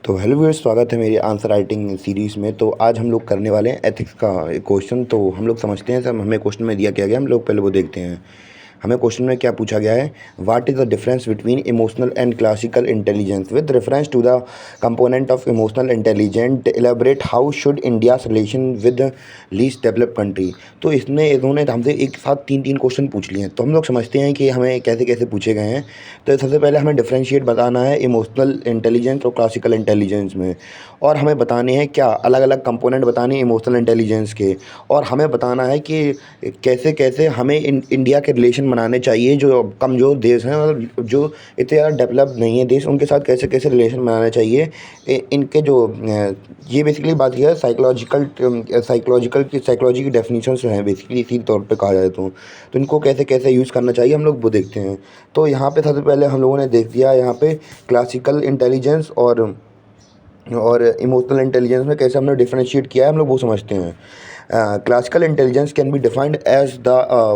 तो hello viewers, स्वागत है मेरी आंसर राइटिंग सीरीज़ में। तो आज हम लोग करने वाले हैं एथिक्स का एक क्वेश्चन। तो हम लोग समझते हैं सब हमें क्वेश्चन में दिया क्या गया, हम लोग पहले वो देखते हैं। हमें क्वेश्चन में क्या पूछा गया है, what is the difference between emotional and classical intelligence with reference to the component of emotional intelligent elaborate how should India's relation with least developed country. तो इसमें इन्होंने हमसे एक साथ तीन क्वेश्चन पूछ लिए हैं। तो हम लोग समझते हैं कि हमें कैसे कैसे पूछे गए हैं। तो सबसे पहले हमें डिफरेंशिएट बताना है इमोशनल इंटेलिजेंस और क्लासिकल इंटेलिजेंस में, और हमें बताने हैं क्या अलग अलग कंपोनेंट बताने इमोशनल इंटेलिजेंस के, और हमें बताना है कि कैसे कैसे हमें इंडिया के रिलेशन बनाने चाहिए जो कमज़ोर देश हैं और जो इतने ज़्यादा डेवलप नहीं है देश, उनके साथ कैसे कैसे रिलेशन बनाना चाहिए। इनके जो ये बेसिकली बात किया है साइकोलॉजी की डेफिनेशन हैं बेसिकली, इसी तौर पे कहा जाए तो इनको कैसे कैसे यूज़ करना चाहिए हम लोग वो देखते हैं। तो यहाँ पे सबसे पहले हम लोगों ने देख दिया यहाँ पे क्लासिकल इंटेलिजेंस और इमोशनल इंटेलिजेंस में कैसे हमने डिफरेंशिएट किया है हम लोग वो समझते हैं। Classical intelligence can be defined as the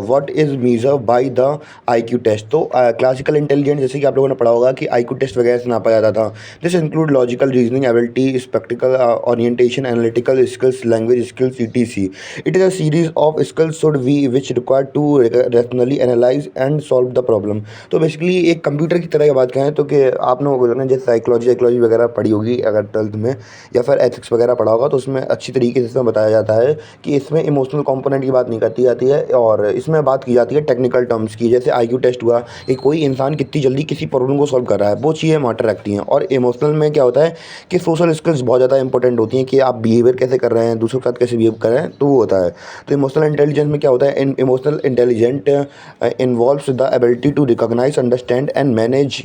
what is measure by the IQ test. तो क्लासिकल इंटेलिजेंस जैसे कि आप लोगों ने पढ़ा होगा कि आईक्यू टेस्ट वगैरह से नापा जाता था। This include logical reasoning ability, spatial orientation, analytical skills, language skills, ETC. It is a series of skills should we which require to rationally analyse and solve the problem. तो basically एक computer की तरह की बात करें तो कि आपने वो बोला जैसे साइकोलॉजी वगैरह पढ़ी होगी अगर 12th में, या फिर एथिक्स वगैरह पढ़ा होगा, तो उसमें अच्छी तरीके से इसमें बताया जाता है कि इसमें इमोशनल कंपोनेंट की बात नहीं करती जाती है और इसमें बात की जाती है टेक्निकल टर्म्स की। जैसे आईक्यू टेस्ट हुआ कि कोई इंसान कितनी जल्दी किसी प्रॉब्लम को सॉल्व कर रहा है, वो चीज़ें मैटर रखती हैं। और इमोशनल में क्या होता है कि सोशल स्किल्स बहुत ज़्यादा इंपॉर्टेंट होती हैं कि आप बिहेवियर कैसे कर रहे हैं, दूसरों के साथ कैसे बिहेव कर रहे हैं, तो वो होता है। तो इमोशनल इंटेलिजेंस में क्या होता है, emotional intelligent involves the ability to recognise, understand and manage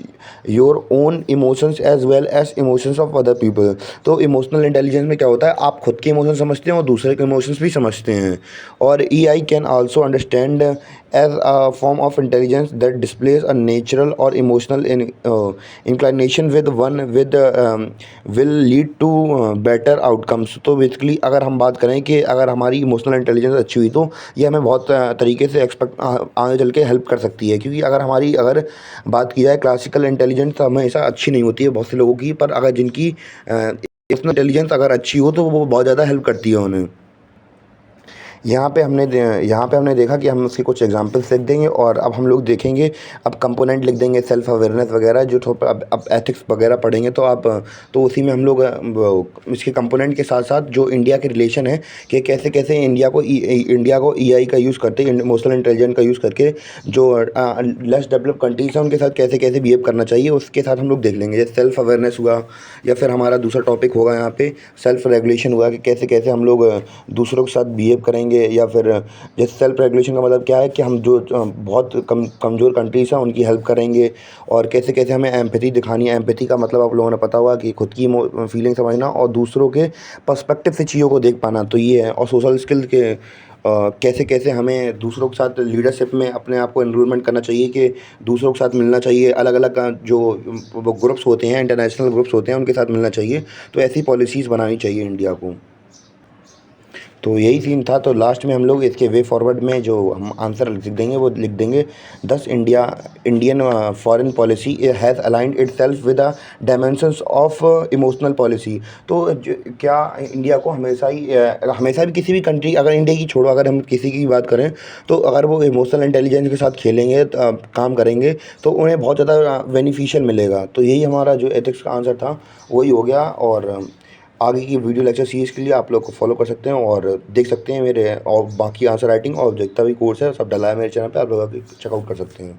your own emotions as well as emotions of other people. तो इमोशनल इंटेलिजेंस में क्या होता है, आप खुद के इमोशन समझते हैं और दूसरे के इमोशंस भी समझते हैं। और EI can also understand as a form of intelligence that displays a natural और emotional inclination with one with will lead to better outcomes. तो बेसिकली अगर हम बात करें कि अगर हमारी इमोशनल इंटेलिजेंस अच्छी हुई तो ये हमें बहुत तरीके से आगे चल के हेल्प कर सकती है। क्योंकि अगर बात की जाए क्लासिकल इंटेलिजेंस हमेशा अच्छी नहीं होती है बहुत से लोगों की, पर अगर जिनकी इमोशनल इंटेलिजेंस अगर अच्छी हो तो वो बहुत ज़्यादा हेल्प करती है उन्हें। यहाँ पे हमने देखा कि हम उसके कुछ एग्जांपल्स लिख देंगे और अब हम लोग देखेंगे, अब कंपोनेंट लिख देंगे सेल्फ अवेयरनेस वगैरह जो थोड़ा अब एथिक्स वगैरह पढ़ेंगे तो आप तो उसी में हम लोग इसके कंपोनेंट के साथ साथ जो इंडिया के रिलेशन है कि कैसे कैसे इंडिया को EI का यूज़ करते हैं, इमोशनल इंटेलिजेंस का यूज़ करके जो लेस डेवलप कंट्रीज हैं उनके साथ कैसे कैसे बिहेव करना चाहिए उसके साथ हम लोग देख लेंगे। जैसे सेल्फ अवेयरनेस हुआ, या फिर हमारा दूसरा टॉपिक होगा यहाँ पे सेल्फ रेगुलेशन हुआ कि कैसे कैसे हम लोग दूसरों के साथ बिहेव करेंगे। या फिर जैसे सेल्फ रेगुलेशन का मतलब क्या है कि हम जो बहुत कमज़ोर कंट्रीज़ हैं उनकी हेल्प करेंगे, और कैसे कैसे हमें एम्पैथी दिखानी है। एम्पैथी का मतलब आप लोगों ने पता होगा कि खुद की फीलिंग समझना और दूसरों के पर्सपेक्टिव से चीज़ों को देख पाना, तो ये है। और सोशल स्किल के कैसे कैसे हमें दूसरों के साथ लीडरशिप में अपने आप को एनरोलमेंट करना चाहिए, कि दूसरों के साथ मिलना चाहिए, अलग अलग जो वो ग्रुप्स होते हैं, इंटरनेशनल ग्रुप्स होते हैं, उनके साथ मिलना चाहिए। तो ऐसी पॉलिसीज़ बनानी चाहिए इंडिया को। तो यही सीन था। तो लास्ट में हम लोग इसके वे फॉरवर्ड में जो हम आंसर लिख देंगे वो लिख देंगे, दस Indian foreign policy has aligned itself with the dimensions of emotional policy. तो क्या इंडिया को हमेशा भी किसी भी कंट्री, अगर इंडिया की छोड़ो, अगर हम किसी की बात करें तो अगर वो इमोशनल इंटेलिजेंस के साथ खेलेंगे काम करेंगे तो उन्हें बहुत ज़्यादा बेनिफिशियल मिलेगा। तो यही हमारा जो एथिक्स का आंसर था वही हो गया। और आगे की वीडियो लेक्चर सीरीज़ के लिए आप लोग को फॉलो कर सकते हैं और देख सकते हैं मेरे और बाकी आंसर राइटिंग और जितना भी कोर्स है सब डला है मेरे चैनल पे, आप लोग चेकआउट कर सकते हैं।